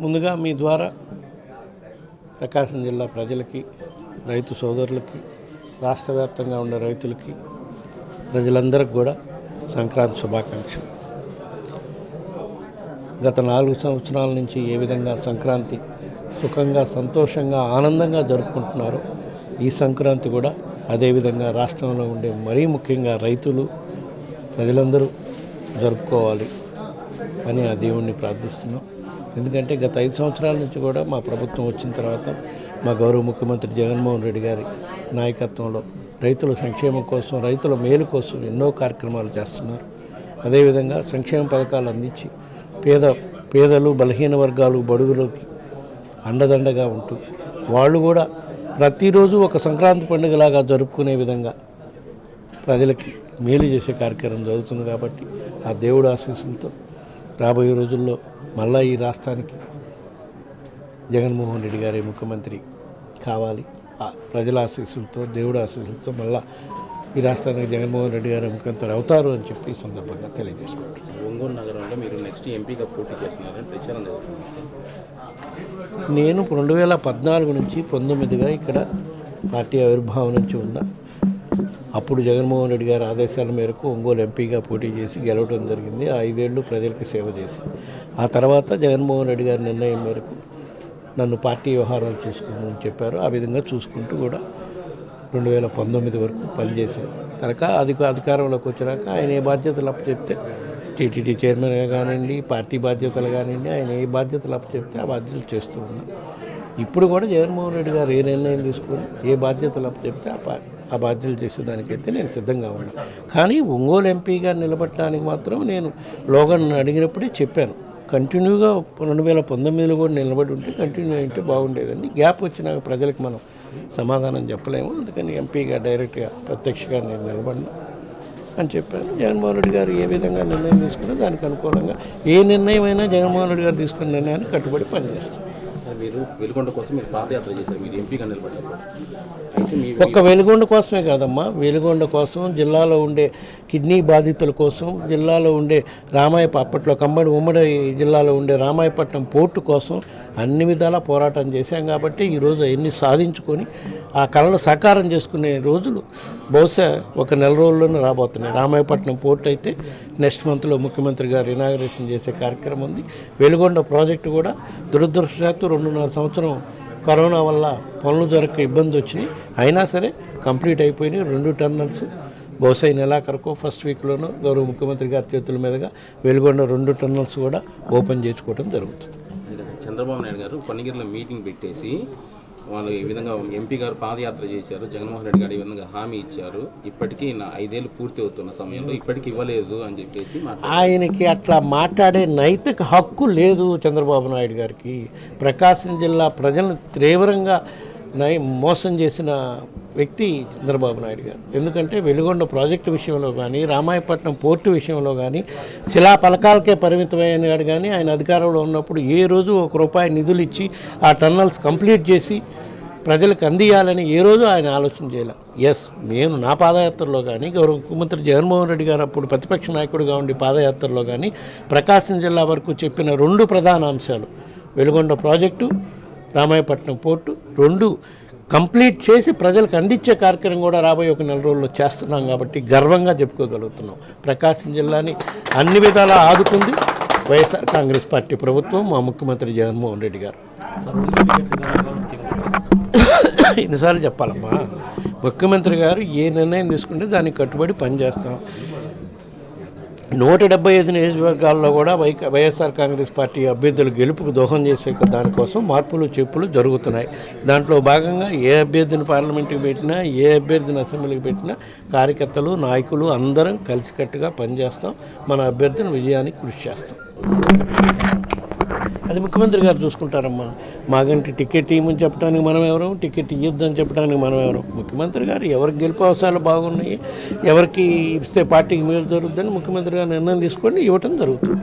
ముందుగా మీ ద్వారా ప్రకాశం జిల్లా ప్రజలకి, రైతు సోదరులకి, రాష్ట్ర వ్యాప్తంగా ఉన్న రైతులకి, ప్రజలందరికీ కూడా సంక్రాంతి శుభాకాంక్షలు. గత 4 సంవత్సరాల నుంచి ఏ విధంగా సంక్రాంతి సుఖంగా, సంతోషంగా, ఆనందంగా జరుపుకుంటున్నారో ఈ సంక్రాంతి కూడా అదేవిధంగా రాష్ట్రంలో ఉండే మరీ ముఖ్యంగా రైతులు, ప్రజలందరూ జరుపుకోవాలి అని ఆ దేవుణ్ణి ప్రార్థిస్తున్నాం. ఎందుకంటే గత 5 సంవత్సరాల నుంచి కూడా మా ప్రభుత్వం వచ్చిన తర్వాత మా గౌరవ ముఖ్యమంత్రి జగన్మోహన్ రెడ్డి గారి నాయకత్వంలో రైతుల సంక్షేమం కోసం, రైతుల మేలు కోసం ఎన్నో కార్యక్రమాలు చేస్తున్నారు. అదేవిధంగా సంక్షేమ పథకాలు అందించి పేదలు, బలహీన వర్గాలు, బడుగులకి అండదండగా ఉంటూ వాళ్ళు కూడా ప్రతిరోజు ఒక సంక్రాంతి పండుగలాగా జరుపుకునే విధంగా ప్రజలకి మేలు చేసే కార్యక్రమం జరుగుతుంది. కాబట్టి ఆ దేవుడు ఆశీస్సులతో రాబోయే రోజుల్లో మళ్ళా ఈ రాష్ట్రానికి జగన్మోహన్ రెడ్డి గారి ముఖ్యమంత్రి కావాలి. ప్రజల ఆశీస్సులతో, దేవుడు ఆశీస్సులతో మళ్ళా ఈ రాష్ట్రానికి జగన్మోహన్ రెడ్డి గారి ముఖ్యమంత్రి అవుతారు అని చెప్పి ఈ సందర్భంగా తెలియజేసుకుంటున్నాను. ఒంగోలు నగరంలో మీరు నెక్స్ట్ ఎంపీగా పోటీ చేస్తున్నారని ప్రచారం జరుగుతుంది. నేను 2014 నుంచి 19గా ఇక్కడ పార్టీ ఆవిర్భావం నుంచి ఉన్నా. అప్పుడు జగన్మోహన్ రెడ్డి గారి ఆదేశాల మేరకు ఒంగోలు ఎంపీగా పోటీ చేసి గెలవడం జరిగింది. 5 ఏళ్ళు ప్రజలకు సేవ చేసి ఆ తర్వాత జగన్మోహన్ రెడ్డి గారి నిర్ణయం మేరకు నన్ను పార్టీ వ్యవహారాలు చూసుకోమని చెప్పారు. ఆ విధంగా చూసుకుంటూ కూడా 2019 వరకు పనిచేశాను. అధికారంలోకి వచ్చినాక ఆయన ఏ బాధ్యతలు అప్పచెప్తే టీటీడీ చైర్మన్గా కానివ్వండి, పార్టీ బాధ్యతలు కానివ్వండి, ఆయన ఏ బాధ్యతలు అప్పచెప్తే ఆ బాధ్యతలు చేస్తూ ఉన్నాం. ఇప్పుడు కూడా జగన్మోహన్ రెడ్డి గారు ఏ నిర్ణయం తీసుకొని ఏ బాధ్యతలు అప్పచెప్తే ఆ బాధ్యతలు చేసేదానికైతే నేను సిద్ధంగా ఉన్నాను. కానీ ఒంగోలు ఎంపీగా నిలబడటానికి మాత్రం నేను లోగన్ అడిగినప్పుడే చెప్పాను. కంటిన్యూగా 2019లో కూడా నిలబడి ఉంటే కంటిన్యూ అయితే బాగుండేదండి. గ్యాప్ వచ్చినాక ప్రజలకు మనం సమాధానం చెప్పలేము. అందుకని ఎంపీగా డైరెక్ట్గా ప్రత్యక్షంగా నేను నిలబడినా అని చెప్పాను. జగన్మోహన్ రెడ్డి గారు ఏ విధంగా నిర్ణయం తీసుకున్నా దానికి అనుకూలంగా ఏ నిర్ణయం అయినా జగన్మోహన్ రెడ్డి గారు తీసుకున్న నిర్ణయాన్ని కట్టుబడి పనిచేస్తాం. సార్, మీరు వెలుగొండ కోసం మీరు పాదయాత్ర చేశారు, మీరు ఎంపీగా నిలబడ్డారు. ఒక్క వెలుగొండ కోసమే కాదమ్మా, వెలుగొండ కోసం, జిల్లాలో ఉండే కిడ్నీ బాధితుల కోసం, జిల్లాలో ఉండే అప్పట్లో ఉమ్మడి జిల్లాలో ఉండే రామాయపట్నం పోర్టు కోసం అన్ని విధాలా పోరాటం చేశాం. కాబట్టి ఈరోజు ఎన్ని సాధించుకొని ఆ కళలు సాకారం చేసుకునే రోజులు బహుశా ఒక నెల రోజుల్లోనే రాబోతున్నాయి. రామాయపట్నం పోర్టు అయితే నెక్స్ట్ మంత్లో ముఖ్యమంత్రి గారు ఇనాగరేషన్ చేసే కార్యక్రమం ఉంది. వెలుగొండ ప్రాజెక్టు కూడా దురదృష్టవశాత్తు 2.5 సంవత్సరం కరోనా వల్ల పనులు జరగక ఇబ్బంది వచ్చినాయి. అయినా సరే కంప్లీట్ అయిపోయినాయి. 2 టన్నల్స్ బహుశా ఈ నెలాఖరుకో ఫస్ట్ వీక్లోనూ గౌరవ ముఖ్యమంత్రి గారి చేతుల మీదుగా వెలుగొండ 2 టన్నల్స్ కూడా ఓపెన్ చేసుకోవడం జరుగుతుంది. చంద్రబాబు నాయుడు గారు పన్నగిరిలో మీటింగ్ పెట్టేసి వాళ్ళు ఈ విధంగా ఎంపీ గారు పాదయాత్ర చేశారు, జగన్మోహన్ రెడ్డి గారు ఈ విధంగా హామీ ఇచ్చారు, ఇప్పటికీ 5 ఏళ్ళు పూర్తి అవుతున్న సమయంలో ఇప్పటికీ ఇవ్వలేదు అని చెప్పేసి ఆయనకి అట్లా మాట్లాడే నైతిక హక్కు లేదు చంద్రబాబు నాయుడు గారికి. ప్రకాశం జిల్లా ప్రజలను తీవ్రంగా మోసం చేసిన వ్యక్తి చంద్రబాబు నాయుడు గారు. ఎందుకంటే వెలుగొండ ప్రాజెక్టు విషయంలో కానీ, రామాయపట్నం పోర్టు విషయంలో కానీ, శిలా పలకాలకే పరిమితమైనాడు. కానీ ఆయన అధికారంలో ఉన్నప్పుడు ఏ రోజు ₹1 నిధులు ఇచ్చి ఆ టన్నల్స్ కంప్లీట్ చేసి ప్రజలకు అందియాలని ఏ రోజు ఆయన ఆలోచన చేయాలి. నేను నా పాదయాత్రలో కానీ, గౌరవ ముఖ్యమంత్రి జగన్మోహన్ రెడ్డి గారు అప్పుడు ప్రతిపక్ష నాయకుడిగా ఉండి పాదయాత్రలో కానీ ప్రకాశం జిల్లా వరకు చెప్పిన 2 ప్రధాన అంశాలు Veligonda project, Ramayapatnam port 2 complete చేసి ప్రజలకు అందించే కార్యక్రమం కూడా రాబోయే ఒక నెల రోజుల్లో చేస్తున్నాం. కాబట్టి గర్వంగా చెప్పుకోగలుగుతున్నాం. ప్రకాశం జిల్లాని అన్ని విధాలా ఆదుకుంది వైఎస్ఆర్ కాంగ్రెస్ పార్టీ ప్రభుత్వం, మా ముఖ్యమంత్రి జగన్మోహన్ రెడ్డి గారు. ఎన్నిసార్లు చెప్పాలమ్మా, ముఖ్యమంత్రి గారు ఏ నిర్ణయం తీసుకుంటే దానికి కట్టుబడి పనిచేస్తాం. 175 నియోజకవర్గాల్లో కూడా వైఎస్ఆర్ కాంగ్రెస్ పార్టీ అభ్యర్థుల గెలుపుకు దోహం చేసే దానికోసం మార్పులు చేర్పులు జరుగుతున్నాయి. దాంట్లో భాగంగా ఏ అభ్యర్థిని పార్లమెంటుకి పెట్టినా, ఏ అభ్యర్థిని అసెంబ్లీకి పెట్టినా కార్యకర్తలు, నాయకులు అందరం కలిసికట్టుగా పనిచేస్తాం. మన అభ్యర్థిని విజయానికి కృషి చేస్తాం. అది ముఖ్యమంత్రి గారు చూసుకుంటారమ్మా. మాగంటి టికెట్ ఇవ్వమని చెప్పడానికి మనం ఎవరు, టికెట్ ఇవ్వద్దని చెప్పడానికి మనం ఎవరు? ముఖ్యమంత్రి గారు ఎవరికి గెలుపు అవసరాలు బాగున్నాయి, ఎవరికి ఇస్తే పార్టీకి మేలు జరుగుతుందని ముఖ్యమంత్రి గారు నిర్ణయం తీసుకొని ఇవ్వటం జరుగుతుంది.